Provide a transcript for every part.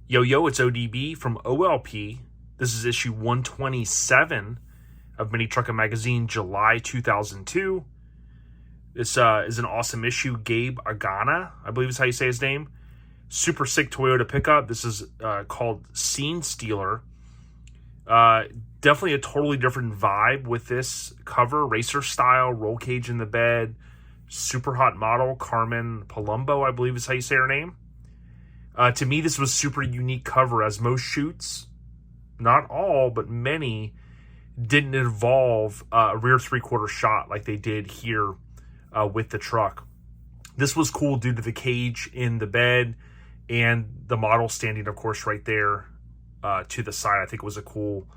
Yo, yo, it's ODB from OLP. This is issue 127 of Mini Truckin magazine, July 2002. This is an awesome issue. Gabe Agana, I believe is how you say his name. Super sick Toyota pickup. This is called Scene Stealer. Definitely a totally different vibe with this cover. Racer style, roll cage in the bed. Super hot model, Carmen Palumbo, I believe is how you say her name. To me, this was super unique cover, as most shoots, not all, but many, didn't involve a rear three-quarter shot like they did here with the truck. This was cool due to the cage in the bed and the model standing, of course, right there to the side. I think it was a cool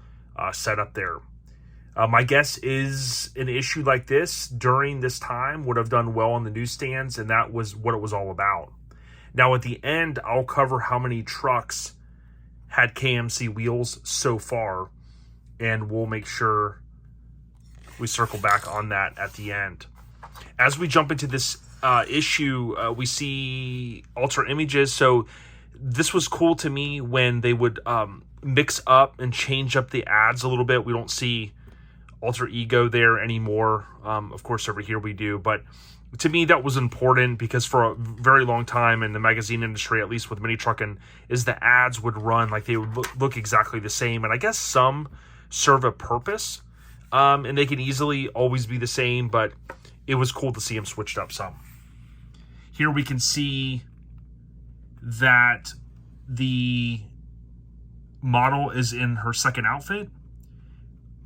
setup there. My guess is an issue like this during this time would have done well on the newsstands, and that was what it was all about. Now, at the end, I'll cover how many trucks had KMC wheels so far, and we'll make sure we circle back on that at the end. As we jump into this issue, we see alter images. So this was cool to me when they would mix up and change up the ads a little bit. We don't see alter ego there anymore. Of course, over here we do, but to me, that was important because for a very long time in the magazine industry, at least with Mini Truckin, is the ads would run like they would look exactly the same. And I guess some serve a purpose, and they can easily always be the same, but it was cool to see them switched up some. Here we can see that the model is in her second outfit.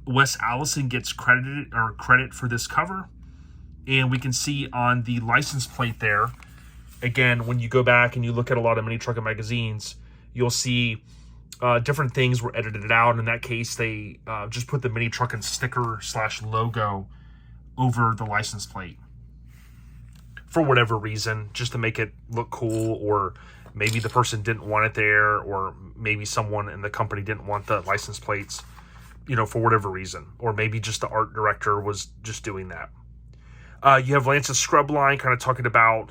Wes Allison gets credit for this cover. And we can see on the license plate there, again, when you go back and you look at a lot of Mini Truckin magazines, you'll see different things were edited out. In that case, they just put the Mini Truckin sticker / logo over the license plate for whatever reason, just to make it look cool, or maybe the person didn't want it there, or maybe someone in the company didn't want the license plates, for whatever reason, or maybe just the art director was just doing that. You have Lance's scrub line kind of talking about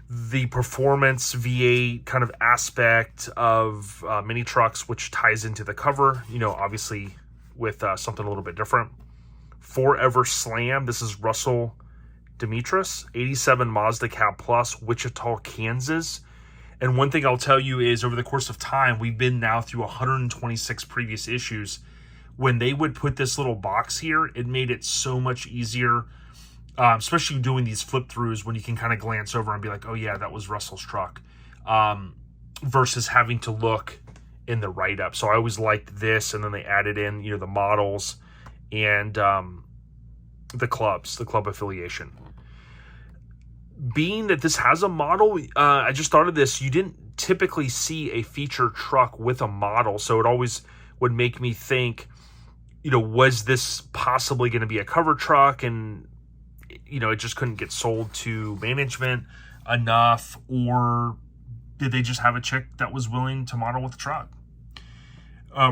the performance V8 kind of aspect of mini trucks, which ties into the cover, obviously with something a little bit different. Forever Slam, this is Russell Demetris, 87 Mazda Cab Plus, Wichita, Kansas. And one thing I'll tell you is over the course of time, we've been now through 126 previous issues. When they would put this little box here, it made it so much easier, especially doing these flip throughs when you can kind of glance over and be like, oh yeah, that was Russell's truck, versus having to look in the write-up. So I always liked this, and then they added in, the models and the club affiliation. Being that this has a model, I just thought of this, you didn't typically see a feature truck with a model, so it always would make me think, was this possibly going to be a cover truck, and it just couldn't get sold to management enough, or did they just have a chick that was willing to model with the truck?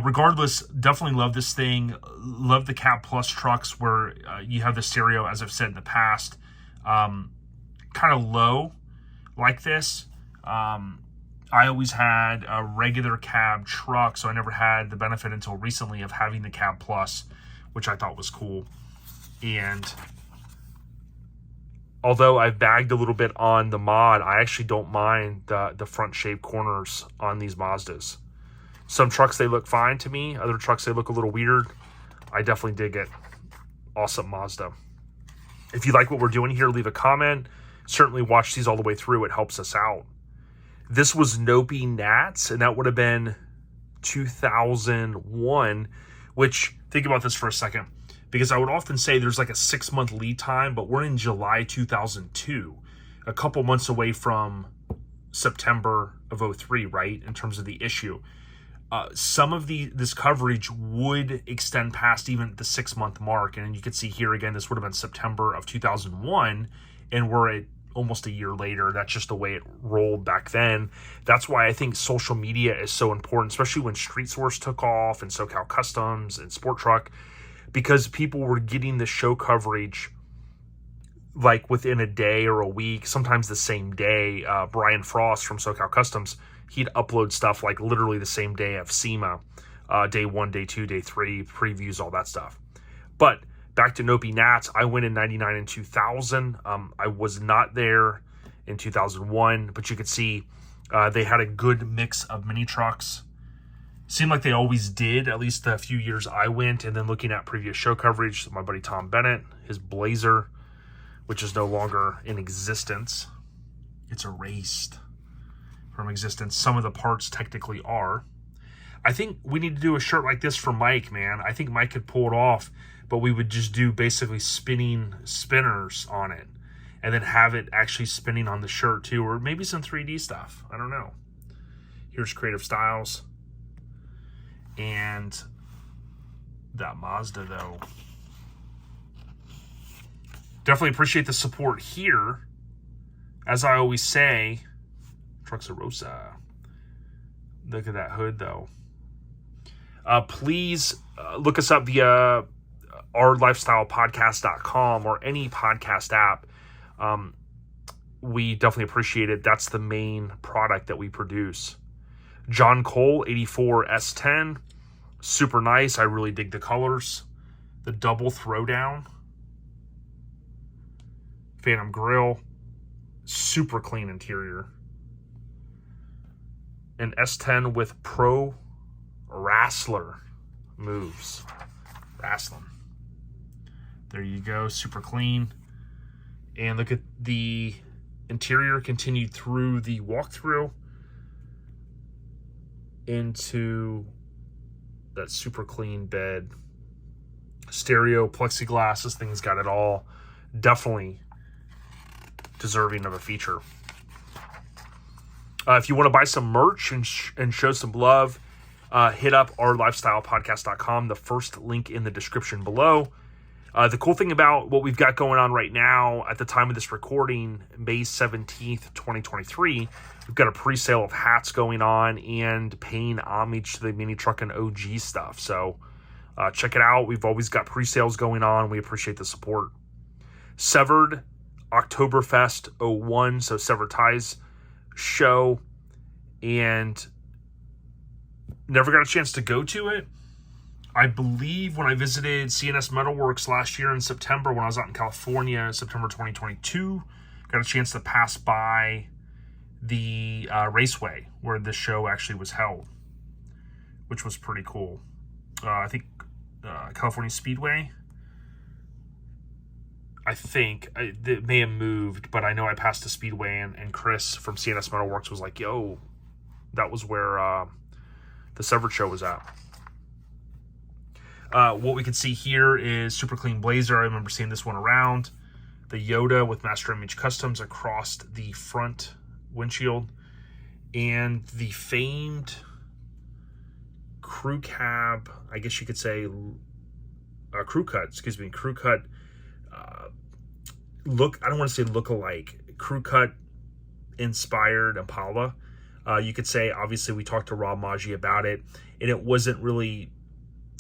Regardless, definitely love this thing. Love the Cab Plus trucks where you have the stereo, as I've said in the past, kind of low like this. I always had a regular cab truck, so I never had the benefit until recently of having the Cab Plus, which I thought was cool. And although I've bagged a little bit on the mod, I actually don't mind the front shape corners on these Mazdas. Some trucks, they look fine to me. Other trucks, they look a little weird. I definitely dig it. Awesome Mazda. If you like what we're doing here, leave a comment. Certainly watch these all the way through. It helps us out. This was NOPI Nats, and that would have been 2001, which, think about this for a second, because I would often say there's like a 6-month lead time, but we're in July 2002, a couple months away from September of 03, right, in terms of the issue. Some of this coverage would extend past even the 6-month mark, and you can see here again, this would have been September of 2001, and we're at almost a year later. That's just the way it rolled back then. That's why I think social media is so important, especially when Street Source took off and SoCal Customs and Sport Truck, because people were getting the show coverage like within a day or a week, sometimes the same day. Brian Frost from SoCal Customs, he'd upload stuff like literally the same day of SEMA, day 1, day 2, day 3, previews, all that stuff. But back to NOPI Nats, I went in 99 and 2000. I was not there in 2001, but you could see they had a good mix of mini trucks. Seemed like they always did, at least the few years I went. And then looking at previous show coverage, my buddy Tom Bennett, his Blazer, which is no longer in existence. It's erased from existence. Some of the parts technically are. I think we need to do a shirt like this for Mike, man. I think Mike could pull it off, but we would just do basically spinning spinners on it and then have it actually spinning on the shirt too, or maybe some 3D stuff. I don't know. Here's Creative Styles. And that Mazda, though. Definitely appreciate the support here. As I always say, Truxarossa. Look at that hood, though. Please look us up via ourlifestylepodcast.com or any podcast app. We definitely appreciate it. That's the main product that we produce. John Cole, 84 S10. Super nice. I really dig the colors. The double throwdown. Phantom grille. Super clean interior. An S10 with Pro Wrestler moves. Wrestling. There you go. Super clean. And look at the interior continued through the walkthrough into that super clean bed. Stereo, plexiglass. This thing's got it all. Definitely deserving of a feature. If you want to buy some merch and show some love, hit up ourlifestylepodcast.com. The first link in the description below. The cool thing about what we've got going on right now at the time of this recording, May 17th, 2023, we've got a pre-sale of hats going on and paying homage to the Mini Truckin OG stuff. So check it out. We've always got pre-sales going on. We appreciate the support. Severed Octobefest 01, so Severed Ties show, and never got a chance to go to it. I believe when I visited CNS Metalworks last year in September, when I was out in California, September 2022, got a chance to pass by the raceway where this show actually was held, which was pretty cool. I think California Speedway. I think it may have moved, but I know I passed the Speedway, and Chris from CNS Metalworks was like, yo, that was where the Severed show was at. What we can see here is super clean Blazer. I remember seeing this one around. The Yoda with Master Image Customs across the front windshield. And the famed crew cab, I guess you could say, crew cut look, I don't want to say look-alike, crew cut inspired Impala. You could say, obviously, we talked to Rob Maggi about it, and it wasn't really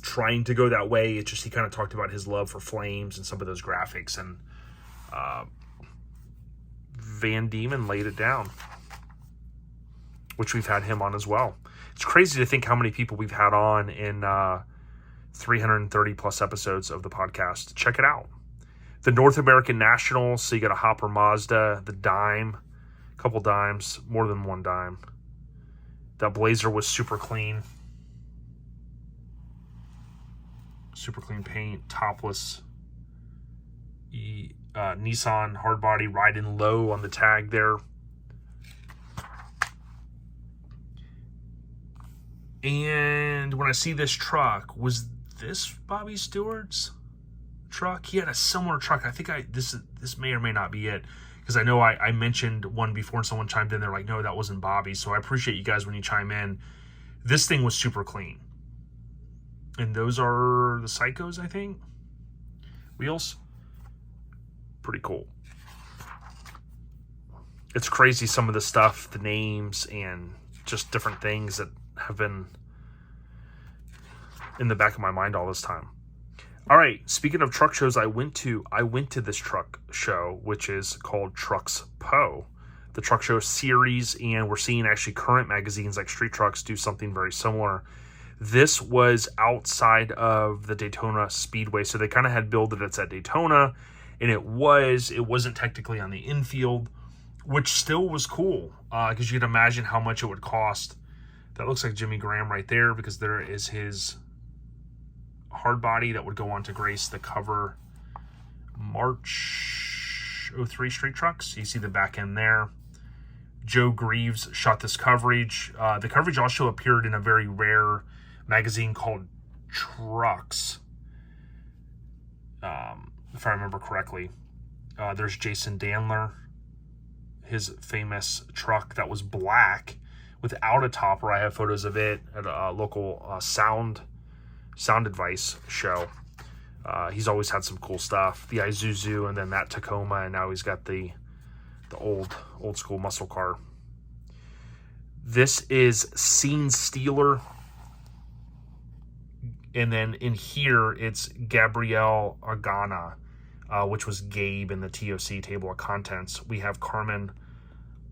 trying to go that way. It's just he kind of talked about his love for flames and some of those graphics, and Van Diemen laid it down, which we've had him on as well. It's crazy to think how many people we've had on in 330 plus episodes of the podcast. Check it out. The North American Nationals, so you got a Hopper Mazda, the Dime, a couple dimes, more than one dime. That Blazer was super clean. Super clean paint, topless. Nissan Hardbody riding low on the tag there. And when I see this truck, was this Bobby Stewart's truck? He had a similar truck. I think this may or may not be it, because I know I mentioned one before and someone chimed in. They're like, no, that wasn't Bobby. So I appreciate you guys when you chime in. This thing was super clean. And those are the Psychos, I think. Wheels. Pretty cool. It's crazy, some of the stuff, the names, and just different things that have been in the back of my mind all this time. All right, speaking of truck shows, I went to this truck show, which is called Truxpo, the Truck Show Series, and we're seeing actually current magazines like Street Trucks do something very similar. This was outside of the Daytona Speedway, so they kind of had billed that it's at Daytona, and it wasn't technically on the infield, which still was cool, because you can imagine how much it would cost. That looks like Jimmy Graham right there, because there is his Hardbody that would go on to grace the cover March 03 Street Trucks. You see the back end there. Joe Greaves shot this coverage. The coverage also appeared in a very rare magazine called Trucks, if I remember correctly. There's Jason Dandler, his famous truck that was black without a topper. I have photos of it at a local sound advice show. He's always had some cool stuff. The Isuzu, and then that Tacoma, and now he's got the old school muscle car. This is Scene Stealer, and then in here it's Gabriel Agana, which was Gabe in the TOC table of contents. We have Carmen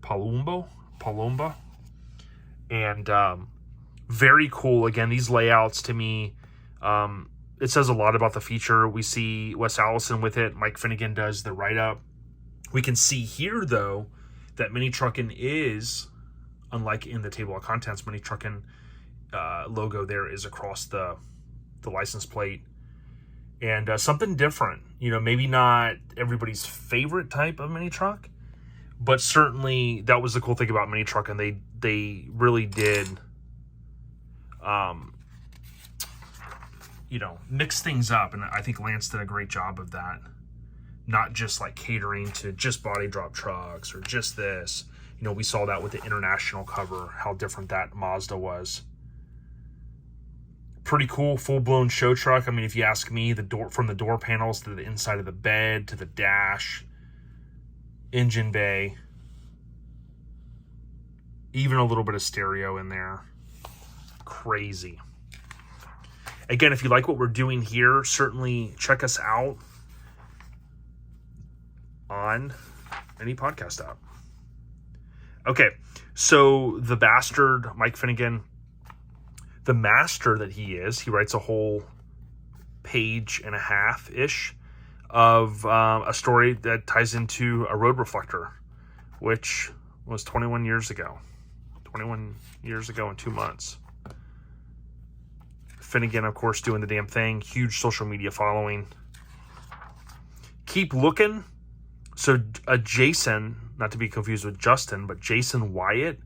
Palumbo, and very cool. Again, these layouts to me, it says a lot about the feature. We see Wes Allison with it. Mike Finnegan does the write-up. We can see here, though, that Mini Truckin is, unlike in the table of contents, Mini Truckin logo there is across the license plate. And something different. You know, maybe not everybody's favorite type of mini truck, but certainly that was the cool thing about Mini Truckin. They really did, mix things up, and I think Lance did a great job of that. Not just like catering to just body drop trucks or just this. We saw that with the international cover, how different that Mazda was. Pretty cool, full-blown show truck. I mean, if you ask me, from the door panels to the inside of the bed to the dash, engine bay, even a little bit of stereo in there. Crazy. Again, if you like what we're doing here, certainly check us out on any podcast app. Okay, so the bastard, Mike Finnegan, the master that he is, he writes a whole page and a half-ish of a story that ties into a road reflector, which was 21 years ago. 21 years ago in 2 months. Finnegan, of course, doing the damn thing. Huge social media following. Keep looking. So Jason, not to be confused with Justin, but Jason Wyatt,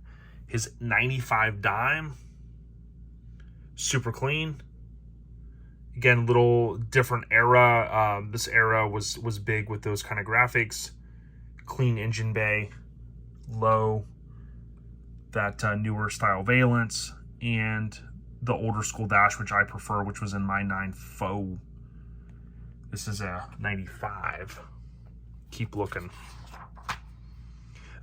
his 95 dime, super clean. Again, little different era. This era was big with those kind of graphics. Clean engine bay, low, that newer style valence, and the older school dash, which I prefer, which was in my 9 Faux. This is a 95. Keep looking.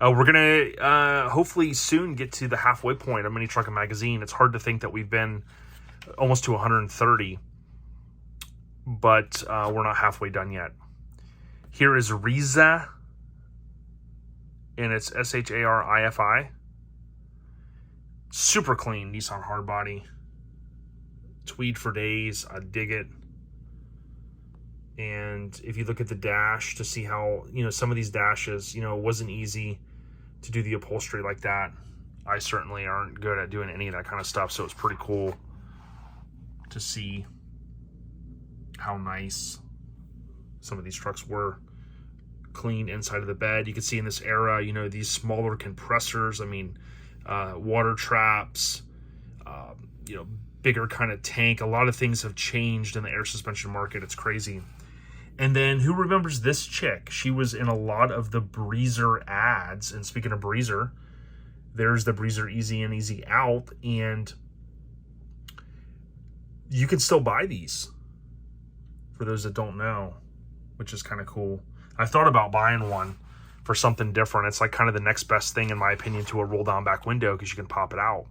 We're going to hopefully soon get to the halfway point of Mini Truckin Magazine. It's hard to think that we've been almost to 130, but we're not halfway done yet. Here is Riza, and it's Sharifi. Super clean Nissan Hardbody. Tweed for days. I dig it. And if you look at the dash to see how, some of these dashes, it wasn't easy to do the upholstery like that. I certainly aren't good at doing any of that kind of stuff, so it's pretty cool to see how nice some of these trucks were. Clean inside of the bed. You can see in this era, these smaller compressors. I mean, water traps, bigger kind of tank. A lot of things have changed in the air suspension market. It's crazy. And then who remembers this chick? She was in a lot of the Breezer ads. And speaking of Breezer, there's the Breezer Easy In, Easy Out. And you can still buy these, for those that don't know, which is kind of cool. I thought about buying one for something different. It's like kind of the next best thing, in my opinion, to a roll down back window, because you can pop it out.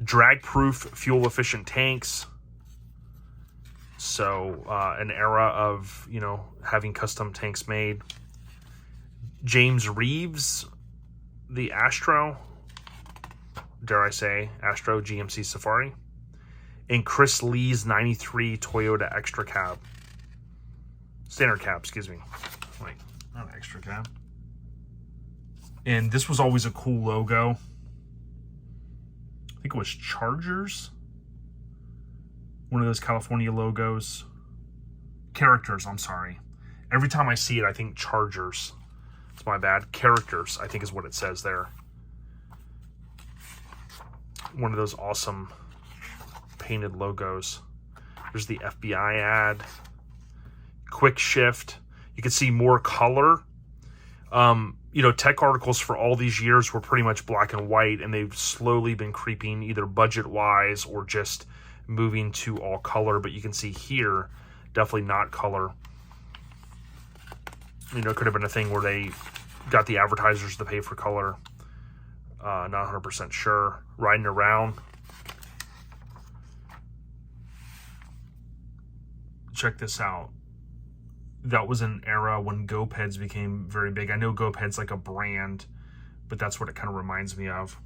Drag proof, fuel efficient tanks. So an era of, you know, having custom tanks made. James Reeves, the Astro, dare I say, Astro GMC Safari. And Chris Lee's 93 Toyota Extra Cab. Standard cab, excuse me. Wait, not extra cab. And this was always a cool logo. I think it was Chargers. One of those California logos. Characters, I'm sorry. Every time I see it, I think Chargers. It's my bad. Characters, I think is what it says there. One of those awesome painted logos. There's the FBI ad. Quick shift. You can see more color. You know, tech articles for all these years were pretty much black and white, and they've slowly been creeping either budget-wise or just moving to all color. But you can see here, definitely not color. You know, it could have been a thing where they got the advertisers to pay for color. Not 100% sure. Riding around. Check this out. That was an era when GoPeds became very big. I know GoPed's like a brand, but that's what it kind of reminds me of.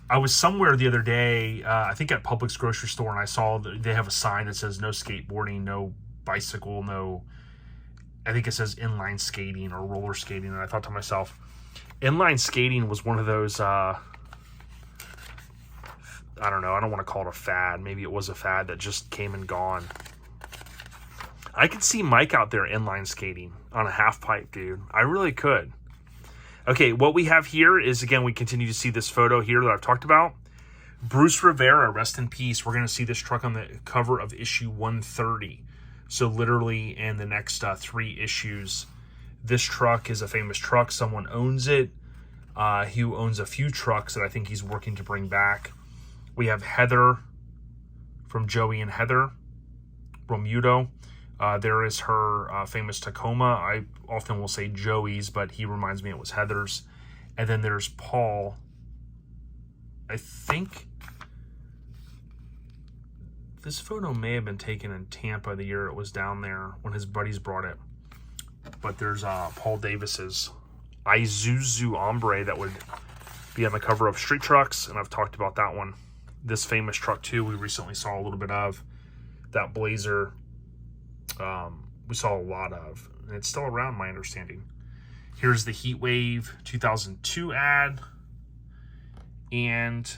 I was somewhere the other day, I think at Publix grocery store, and I saw that they have a sign that says no skateboarding, no bicycle, no, I think it says inline skating or roller skating. And I thought to myself, inline skating was one of those, I don't know, I don't want to call it a fad. Maybe it was a fad that just came and gone. I could see Mike out there inline skating on a half pipe, dude. I really could. Okay, what we have here is, again, we continue to see this photo here that I've talked about. Bruce Rivera, rest in peace. We're going to see this truck on the cover of issue 130. So literally in the next 3 issues. This truck is a famous truck. Someone owns it. He owns a few trucks that I think he's working to bring back. We have Heather from Joey and Heather Romuto. There is her famous Tacoma. I often will say Joey's, but he reminds me it was Heather's. And then there's Paul. I think this photo may have been taken in Tampa the year it was down there when his buddies brought it. But there's Paul Davis's Isuzu Hombre that would be on the cover of Street Trucks, and I've talked about that one. This famous truck too, we recently saw a little bit of. That Blazer, we saw a lot of, and it's still around, my understanding. Here's the Heat Wave 2002 ad, and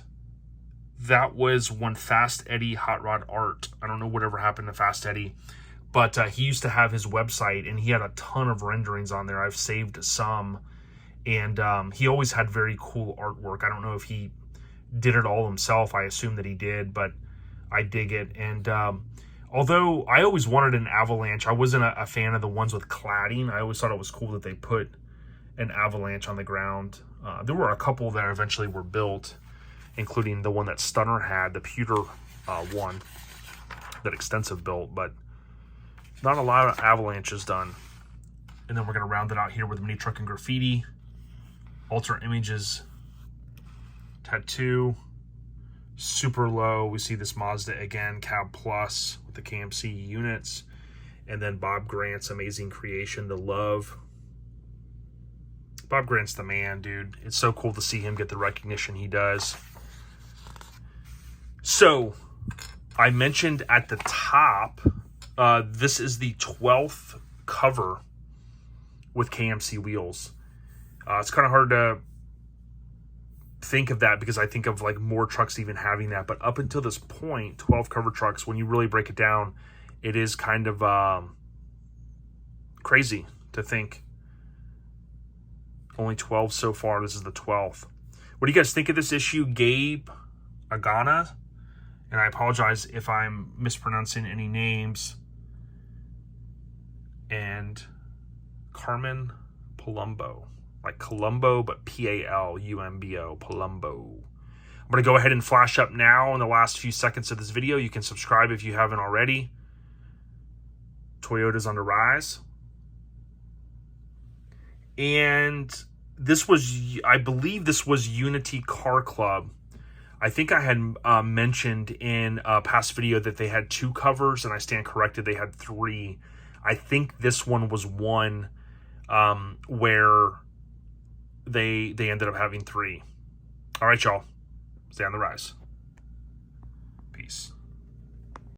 that was when Fast Eddie Hot Rod Art. I don't know whatever happened to Fast Eddie, but he used to have his website, and he had a ton of renderings on there. I've saved some, and he always had very cool artwork. I don't know if he did it all himself. I assume that he did, but I dig it. And although I always wanted an Avalanche, I wasn't a fan of the ones with cladding. I always thought it was cool that they put an Avalanche on the ground. There were a couple that eventually were built, including the one that Stunner had, the pewter one that Extensive built, but not a lot of Avalanches done. And then we're going to round it out here with Mini Truckin Graffiti, Alter Images Tattoo, super low. We see this Mazda again, Cab Plus with the KMC units, and then Bob Grant's amazing creation, The Love. Bob Grant's the man, dude. It's so cool to see him get the recognition he does. So, I mentioned at the top, this is the 12th cover with KMC wheels. It's kind of hard to think of that because I think of like more trucks even having that, but up until this point, 12 cover trucks, when you really break it down, it is kind of crazy to think only 12 so far. This is the 12th. What do you guys think of this issue? Gabe Agana, and I apologize if I'm mispronouncing any names, and Carmen Palumbo. Like Columbo, but P-A-L-U-M-B-O, Palumbo. I'm going to go ahead and flash up now in the last few seconds of this video. You can subscribe if you haven't already. Toyota's on the rise. And this was, I believe this was Unity Car Club. I think I had mentioned in a past video that they had 2 covers, and I stand corrected, they had 3. I think this one was one where they ended up having 3. All right, y'all. Stay on the rise.